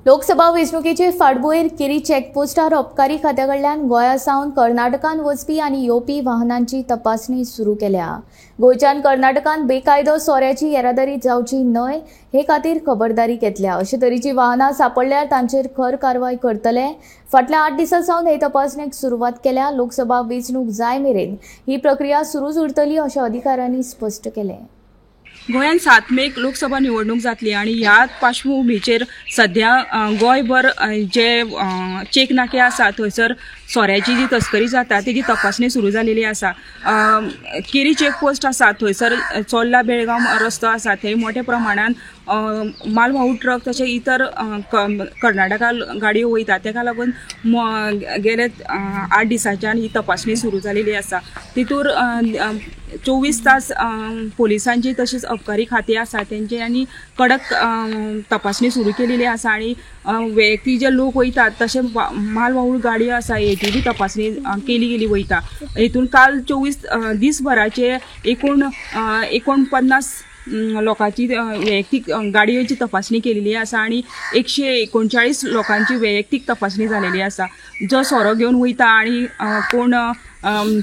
लोकसभा वेंचणुकेचे फाटभुंयेर केरी चेकपोस्टार अबकारी खात्याकडल्यान गोंयासावन कर्नाटकांत वचपी आनी येवपी वाहनांची तपासणी सुरू केल्या। गोंयच्यान कर्नाटकांत बेकायदो सोऱ्याची येरादारी जावची न्हय हे खातीर खबरदारी घेतल्या। अशे तरेची वाहनां सांपडल्यार तांचेर खर कारवाय करतले। फाटल्या 8 दिसांसावन हे तपासणेक सुरवात केल्या। लोकसभा वेंचणूक जाय मेरेन ही प्रक्रिया सुरूच उरतली अशें अधिकाऱ्यांनी स्पश्ट केलें। गोंयांत 7 मेक लोकसभा निवडणूक जातली आणि ह्या पार्श्वभूमीचेर सध्या गोंयभर जे चेक नाके आसा थंयसर सोऱ्याची जी तस्करी जाता तेजी तपासणी सुरू जालेली आसा। केरी चेकपोस्ट आसा थंयसर चोर्ला बेळगांव रस्तो आसा थंय मोठ्या प्रमाणान मालवाहू ट्रक तशें इतर कर्नाटका गाडयो वयता तेका लागून गेले 8 दिसांच्यान ही तपासणी सुरू जालेली आसा। तितूर 24 तास पोलिसांची तशेंच अबकारी खातें आसा तेंच्यांनी कडक तपासणी सुरू केलेली आसा आणि वैयक्तीक जे लोक वयतात तशें मालवाहू गाडयो आसा हेची बी तपासणी केली गेली वयता। हेतून काल 24 दिसभराचे एकूण 49 लोकांची वैयक्तीक गाडयोची तपासणी केलेली आसा आणि 139 लोकांची वैयक्तीक तपासणी जालेली आसा। जो सोरो घेवन वयता आणि कोण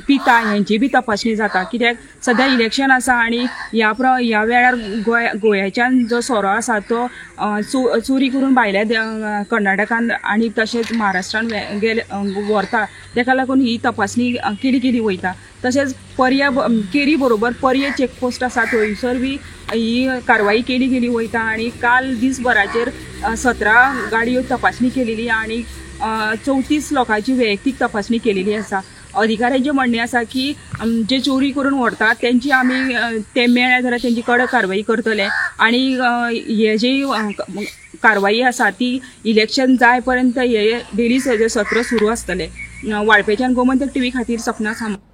पिता हेंची बी तपासणी जाता, कित्याक सध्या इलेक्शन आसा आणि ह्या वेळार गोंयाच्यान जो सोरो आसा तो चोरी करून भायल्या कर्नाटकान आणि तशेंच महाराष्ट्रान व्हरता, तेका लागून ही तपासणी केली वयता। तशेंच केरी बरोबर पर्ये चेकपोस्ट आसा थंयसर बी ही कारवाई केली गेली वयता आणि काल दिसभराचेर 17 गाडयो तपासणी केलेली आणि 34 लोकांची वैयक्तीक तपासणी केलेली आसा। अधिकाऱ्यांचे म्हणणे आसा की जे चोरी करून व्हरतात त्यांची आमी ते मेळ्ळे जाल्यार त्यांची कडक कारवाई करतले आणि हे जी कारवाई आसा ती इलेक्शन जाय पर्यंत हे डेली सत्र सुरू आसतले। वाळपेच्यान गोमंतक टीव्ही खातीर सपना सामंत।